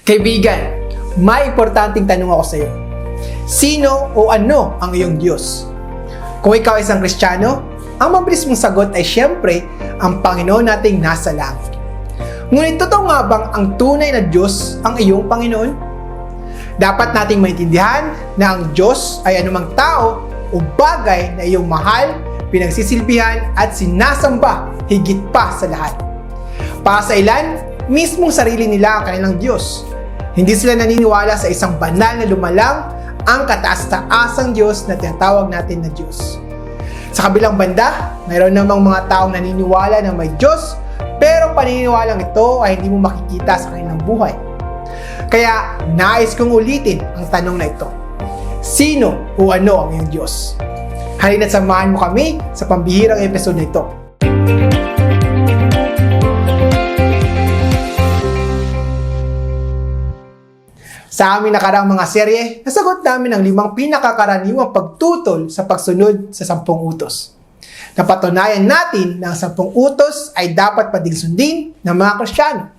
Kaibigan, may importanteng tanong ako sa iyo. Sino o ano ang iyong Diyos? Kung ikaw ay isang Kristiyano, ang mabilis mong sagot ay siyempre ang Panginoon nating nasa langit. Ngunit totoo nga bang ang tunay na Diyos ang iyong Panginoon? Dapat nating maintindihan na ang Diyos ay anumang tao o bagay na iyong mahal, pinagsisilbihan at sinasamba higit pa sa lahat. Para sa ilan, mismong sarili nila ang kanilang Diyos. Hindi sila naniniwala sa isang banal na lumalang ang kataas-taasang Diyos na tinatawag natin na Diyos. Sa kabilang banda, mayroon namang mga taong naniniwala na may Diyos, pero paniniwalang ito ay hindi mo makikita sa kanilang buhay. Kaya nais kong ulitin ang tanong na ito. Sino o ano ang iyong Diyos? Halina't samahan mo kami sa pambihirang episode na ito. Sa aming nakaraang mga serye, nasagot namin ang 5 pinakakaraniwang pagtutol sa pagsunod sa 10 utos. Napatunayan natin na ang 10 utos ay dapat pa ding sundin ng mga Kristiyano.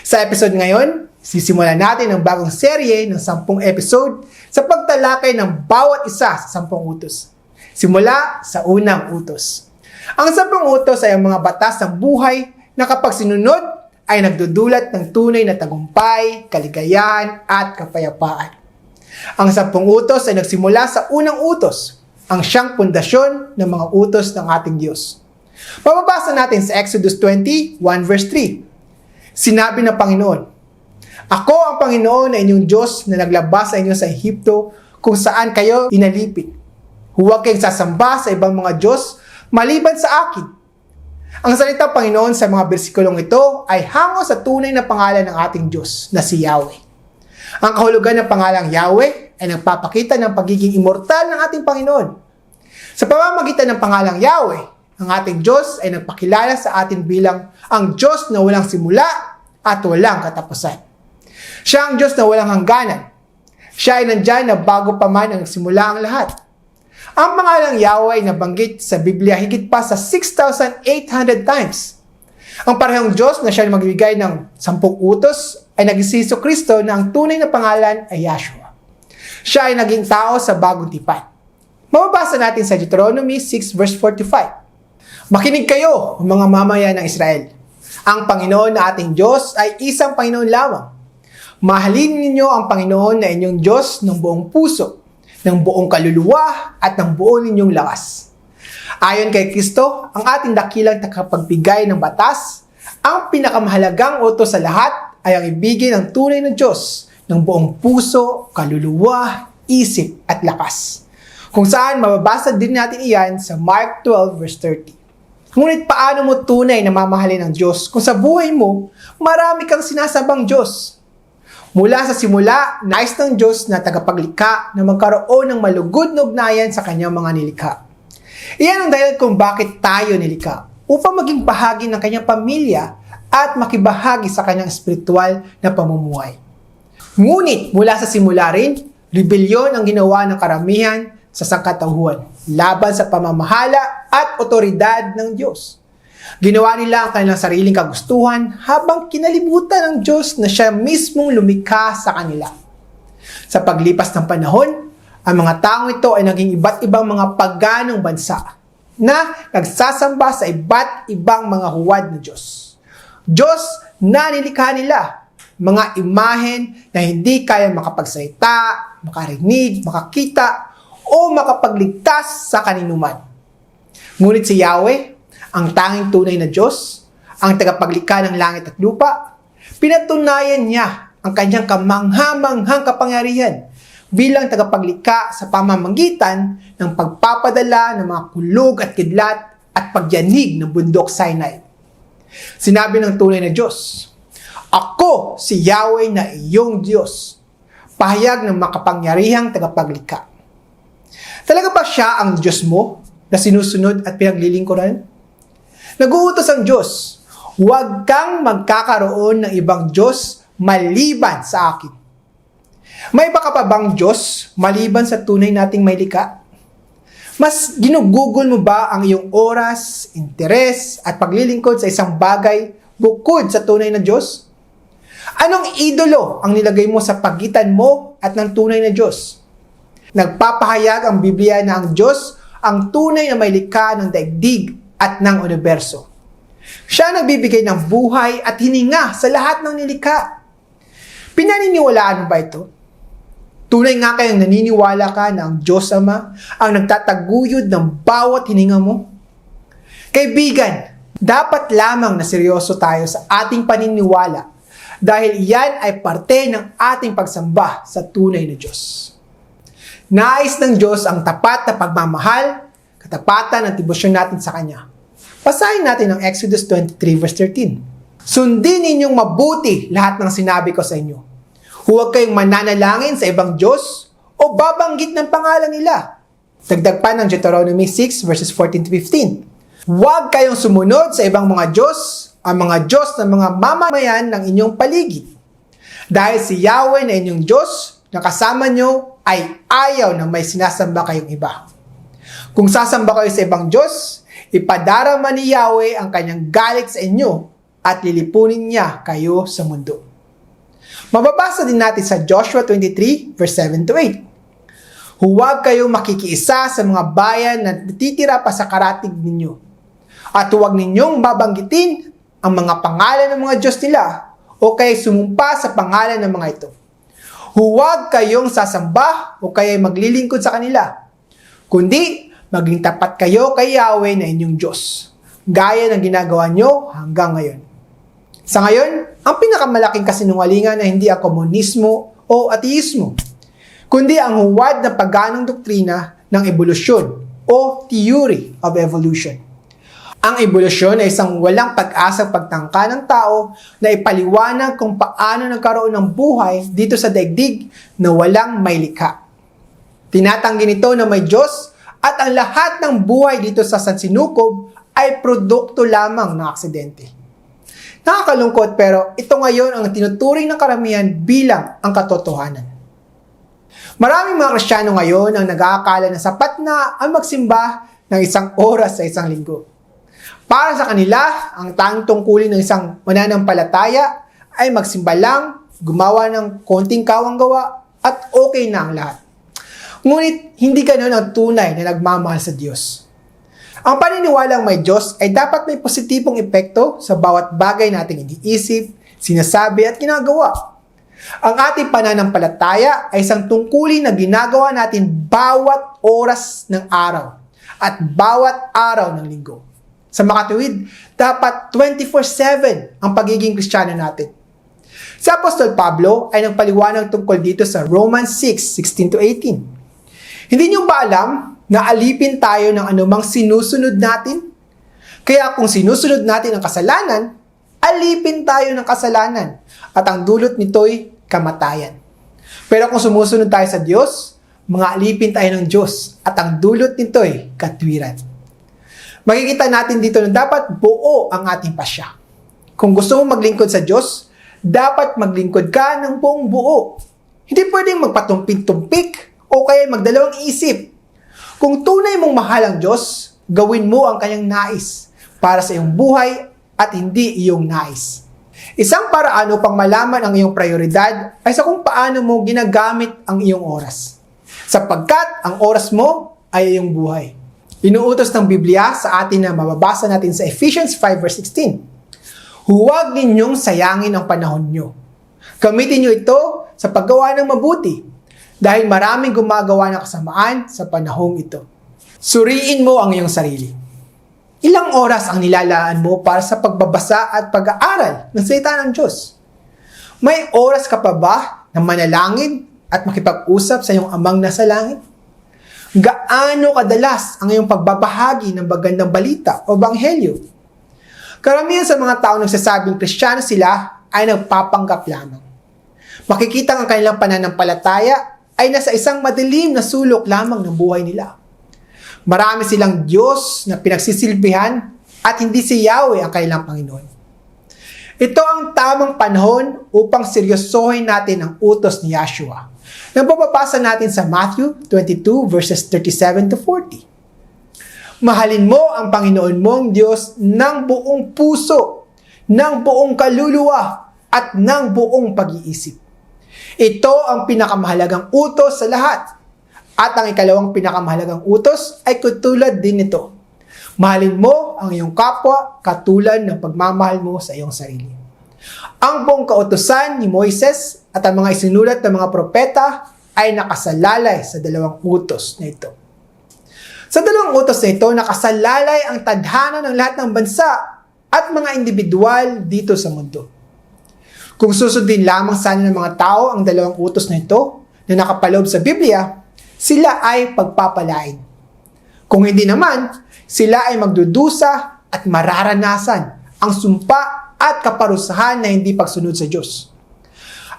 Sa episode ngayon, sisimulan natin ang bagong serye ng 10 episode sa pagtalakay ng bawat isa sa 10 utos. Simula sa unang utos. Ang 10 utos ay ang mga batas ng buhay na kapag sinunod, ay nagdudulot ng tunay na tagumpay, kaligayahan, at kapayapaan. Ang 10 utos ay nagsimula sa unang utos, ang siyang pundasyon ng mga utos ng ating Diyos. Mababasa natin sa Exodus 20, 1 verse 3. Sinabi ng Panginoon, "Ako ang Panginoon na inyong Diyos na naglabas sa inyo sa Ehipto kung saan kayo inalipit. Huwag kayong sasamba sa ibang mga Diyos maliban sa akin." Ang salita Panginoon sa mga bersikulong ito ay hango sa tunay na pangalan ng ating Diyos na si Yahweh. Ang kahulugan ng pangalang Yahweh ay nagpapakita ng pagiging immortal ng ating Panginoon. Sa pamamagitan ng pangalang Yahweh, ang ating Diyos ay nagpakilala sa atin bilang ang Diyos na walang simula at walang katapusan. Siya ang Diyos na walang hangganan. Siya ay nandyan na bago pa man ang nagsimula ang lahat. Ang pangalang Yahweh ay nabanggit sa Biblia higit pa sa 6,800 times. Ang parehong Diyos na siya magbibigay ng 10 utos ay naging si Kristo na ang tunay na pangalan ay Yahshua. Siya ay naging tao sa bagong tipan. Mababasa natin sa Deuteronomy 6 verse 45. "Makinig kayo, mga mamayan ng Israel. Ang Panginoon na ating Diyos ay isang Panginoon lamang. Mahalin ninyo ang Panginoon na inyong Diyos ng buong puso, ng buong kaluluwa at ng buong ninyong lakas." Ayon kay Kristo, ang ating dakilang tagapagbigay ng batas, ang pinakamahalagang utos sa lahat ay ang ibigin ng tunay na Diyos ng buong puso, kaluluwa, isip at lakas. Kung saan mababasa din natin iyan sa Mark 12 verse 30. Ngunit paano mo tunay na mamahalin ng Diyos kung sa buhay mo marami kang sinasabang Diyos? Mula sa simula, nais ng Diyos na tagapaglikha na magkaroon ng malugod na ugnayan sa kanyang mga nilikha. Iyan ang dahilan kung bakit tayo nilikha, upang maging bahagi ng kanyang pamilya at makibahagi sa kanyang espiritual na pamumuhay. Ngunit mula sa simula rin, rebelyon ang ginawa ng karamihan sa sangkatauhan laban sa pamamahala at otoridad ng Diyos. Ginawa nila ang kanilang sariling kagustuhan habang kinalibutan ng Diyos na siya mismong lumikha sa kanila. Sa paglipas ng panahon, ang mga taong ito ay naging iba't ibang mga paganong bansa na nagsasamba sa iba't ibang mga huwad na Diyos. Diyos na nilikha nila, mga imahen na hindi kaya makapagsalita, makarinig, makakita, o makapagligtas sa kaninuman. Ngunit si Yahweh, ang tanging tunay na Diyos, ang tagapaglikha ng langit at lupa, pinatunayan niya ang kanyang kamangha-manghang kapangyarihan bilang tagapaglikha sa pamamagitan ng pagpapadala ng mga kulog at kidlat at pagyanig ng bundok Sinai. Sinabi ng tunay na Diyos, "Ako si Yahweh na iyong Diyos," pahayag ng makapangyarihang tagapaglikha. Talaga ba siya ang Diyos mo na sinusunod at pinaglilingkuran? Nag-uutos ang Diyos, "Huwag kang magkakaroon ng ibang Diyos maliban sa akin." May iba ka pa bang Diyos maliban sa tunay nating may likha? Mas ginugugol mo ba ang iyong oras, interes, at paglilingkod sa isang bagay bukod sa tunay na Diyos? Anong idolo ang nilagay mo sa pagitan mo at ng tunay na Diyos? Nagpapahayag ang Biblia na ang Diyos ang tunay na may likha ng daigdig at ng universo. Siya nagbibigay ng buhay at hininga sa lahat ng nilikha. Pinaniniwalaan mo ba ito? Tunay nga kayang naniniwala ka na ang Diyos Ama ang nagtataguyod ng bawat hininga mo? Kaibigan, dapat lamang na seryoso tayo sa ating paniniwala dahil yan ay parte ng ating pagsamba sa tunay na Diyos. Nais ng Diyos ang tapat na pagmamahal, katapatan at debosyon natin sa Kanya. Basahin natin ang Exodus 23 verse 13. Sundin ninyong mabuti lahat ng sinabi ko sa inyo. Huwag kayong mananalangin sa ibang Diyos o babanggit ng pangalan nila. Dagdag pa ng Deuteronomy 6 verses 14 to 15. Huwag kayong sumunod sa ibang mga Diyos, ang mga Diyos ng mga mamamayan ng inyong paligid. Dahil si Yahweh na inyong Diyos na kasama nyo ay ayaw na may sinasamba kayong iba. Kung sasamba kayo sa ibang Diyos, ipadarama ni Yahweh ang kanyang galit sa inyo at lilipunin niya kayo sa mundo. Mababasa din natin sa Joshua 23 verse 7 to 8. Huwag kayong makikiisa sa mga bayan na natitira pa sa karatig ninyo. At huwag ninyong babanggitin ang mga pangalan ng mga Diyos nila o kaya sumumpa sa pangalan ng mga ito. Huwag kayong sasamba o kaya maglilingkod sa kanila, kundi maging tapat kayo kay Yahweh na inyong Diyos, gaya ng ginagawa nyo hanggang ngayon. Sa ngayon, ang pinakamalaking kasinungalingan ay hindi ang komunismo o ateismo, kundi ang huwad na paganong doktrina ng evolusyon o theory of evolution. Ang evolusyon ay isang walang pag-asang pagtangka ng tao na ipaliwanag kung paano nagkaroon ng buhay dito sa daigdig na walang may likha. Tinatanggi nito na may Diyos at ang lahat ng buhay dito sa sansinukob ay produkto lamang ng aksidente. Nakakalungkot pero ito ngayon ang tinuturing ng karamihan bilang ang katotohanan. Maraming mga Kristiyano ngayon ang nag-aakala na sapat na ang magsimba ng 1 oras sa isang linggo. Para sa kanila, ang tanging tungkulin ng isang mananampalataya ay magsimba lang, gumawa ng konting kawang-gawa, at okay na ang lahat. Ngunit, hindi ganoon ang tunay na nagmamahal sa Diyos. Ang paniniwalang may Diyos ay dapat may positibong epekto sa bawat bagay nating iniisip, sinasabi at ginagawa. Ang ating pananampalataya ay isang tungkulin na ginagawa natin bawat oras ng araw at bawat araw ng linggo. Sa makatuwid, dapat 24/7 ang pagiging Kristiyano natin. Si Apostol Pablo ay nagpaliwanag tungkol dito sa Romans 6:16 to 18. Hindi niyo ba alam na alipin tayo ng anumang sinusunod natin? Kaya kung sinusunod natin ang kasalanan, alipin tayo ng kasalanan at ang dulot nito'y kamatayan. Pero kung sumusunod tayo sa Diyos, mga alipin tayo ng Diyos at ang dulot nito'y katwiran. Makikita natin dito na dapat buo ang ating pasya. Kung gusto mong maglingkod sa Diyos, dapat maglingkod ka ng buong buo. Hindi pwedeng magpatumpik-tumpik o kaya magdalawang isip. Kung tunay mong mahal ang Diyos, gawin mo ang kanyang nais para sa iyong buhay at hindi iyong nais. Isang paraan upang malaman ang iyong prioridad ay sa kung paano mo ginagamit ang iyong oras. Sapagkat ang oras mo ay iyong buhay. Inuutos ng Biblia sa atin na mababasa natin sa Ephesians 5 verse 16. Huwag ninyong sayangin ang panahon nyo. Gamitin nyo ito sa paggawa ng mabuti dahil maraming gumagawa ng kasamaan sa panahong ito. Suriin mo ang iyong sarili. Ilang oras ang nilalaan mo para sa pagbabasa at pag-aaral ng salita ng Diyos? May oras ka pa ba na manalangin at makipag-usap sa iyong amang nasa langit? Gaano kadalas ang iyong pagbabahagi ng magandang balita o banghelyo? Karamihan sa mga tao nagsasabing Kristiyano sila ay nagpapanggap lamang. Makikita ang kanilang pananampalataya ay nasa isang madilim na sulok lamang ng buhay nila. Marami silang Diyos na pinagsisilbihan at hindi si Yahweh ang kanilang Panginoon. Ito ang tamang panahon upang seryosohin natin ang utos ni Yahshua. Nang papapasa natin sa Matthew 22 verses 37 to 40. Mahalin mo ang Panginoon mong Diyos ng buong puso, ng buong kaluluwa, at ng buong pag-iisip. Ito ang pinakamahalagang utos sa lahat. At ang ikalawang pinakamahalagang utos ay katulad din nito. Mahalin mo ang iyong kapwa katulad ng pagmamahal mo sa iyong sarili. Ang buong kautusan ni Moises at ang mga isinulat ng mga propeta ay nakasalalay sa dalawang utos na ito. Sa dalawang utos na ito, nakasalalay ang tadhana ng lahat ng bansa at mga individual dito sa mundo. Kung susundin lamang sana ng mga tao ang dalawang utos na ito na nakapaloob sa Biblia, sila ay pagpapalain. Kung hindi naman, sila ay magdudusa at mararanasan ang sumpa at kaparusahan na hindi pagsunod sa Diyos.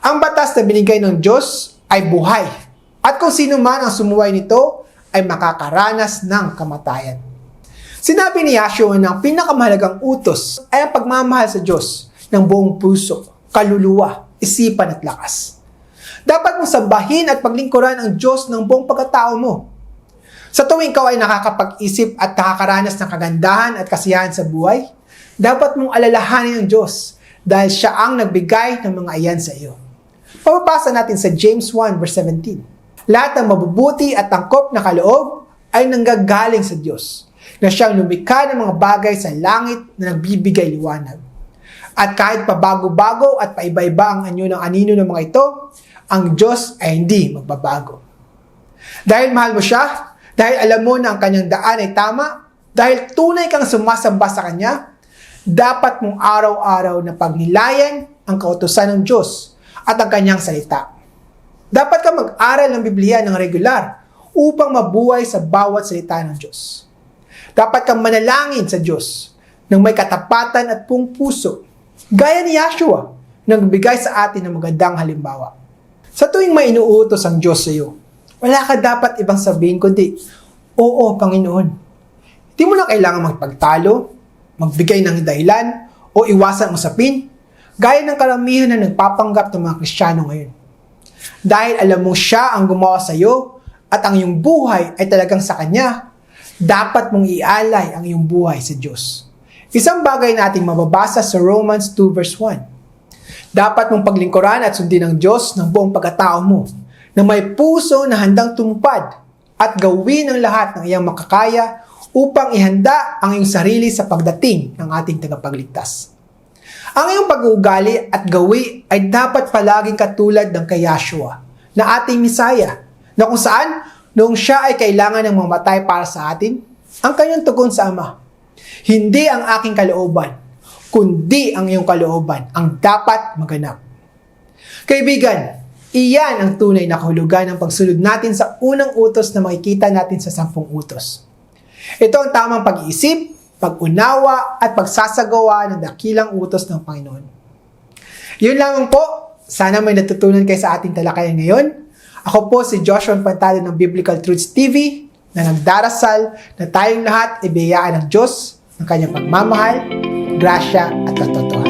Ang batas na binigay ng Diyos ay buhay, at kung sino man ang sumuway nito ay makakaranas ng kamatayan. Sinabi ni Yahshua na ang pinakamahalagang utos ay ang pagmamahal sa Diyos ng buong puso, kaluluwa, isipan at lakas. Dapat mong sambahin at paglingkuran ang Diyos ng buong pagkatao mo. Sa tuwing ikaw ay nakakapag-isip at nakakaranas ng kagandahan at kasiyahan sa buhay, dapat mong alalahanin ang Diyos dahil Siya ang nagbigay ng mga iyan sa iyo. Pababasa natin sa James 1 verse 17. Lahat ng mabubuti at angkop na kaloob ay nanggagaling sa Diyos, na Siyang lumikha ng mga bagay sa langit na nagbibigay liwanag. At kahit pabago-bago at paiba-iba ang anyo ng anino ng mga ito, ang Diyos ay hindi magbabago. Dahil mahal mo Siya, dahil alam mo na ang Kanyang daan ay tama, dahil tunay kang sumasamba sa Kanya, dapat mong araw-araw na pagnilayan ang kautusan ng Diyos at ang Kanyang salita. Dapat kang mag-aral ng Biblia ng regular upang mabuhay sa bawat salita ng Diyos. Dapat kang manalangin sa Diyos ng may katapatan at buong puso, gaya ni Yahshua, nagbigay sa atin ng magandang halimbawa. Sa tuwing may inuutos ang Diyos sa iyo, wala ka dapat ibang sabihin kundi, "Oo, Panginoon." Hindi mo na kailangan magpagtalo, magbigay ng dahilan, o iwasan usapin, gaya ng karamihan na nagpapanggap ng mga Kristiyano ngayon. Dahil alam mo Siya ang gumawa sa iyo at ang iyong buhay ay talagang sa Kanya, dapat mong ialay ang iyong buhay sa Diyos. Isang bagay nating mababasa sa Romans 2 verse 1. Dapat mong paglingkuran at sundin ang Diyos ng buong pagkatao mo, na may puso na handang tumupad at gawin ang lahat ng iyang makakaya upang ihanda ang iyong sarili sa pagdating ng ating tagapagligtas. Ang iyong pag-uugali at gawi ay dapat palaging katulad ng kay Yahshua, na ating Misaya, na kung saan, noong Siya ay kailangan ng mamatay para sa atin, ang Kanyang tugon sa Ama, "Hindi ang aking kalooban, kundi ang iyong kalooban ang dapat maganap." Kaibigan, iyan ang tunay na kahulugan ng pagsunod natin sa unang utos na makikita natin sa 10 utos. Ito ang tamang pag-iisip, pag-unawa, at pagsasagawa ng dakilang utos ng Panginoon. Yun lamang po. Sana may natutunan kayo sa ating talakayan ngayon. Ako po si Joshua Pantalo ng Biblical Truths TV na nagdarasal na tayong lahat ibiyayaan ng Diyos ng Kanyang pagmamahal, grasya at katotohanan.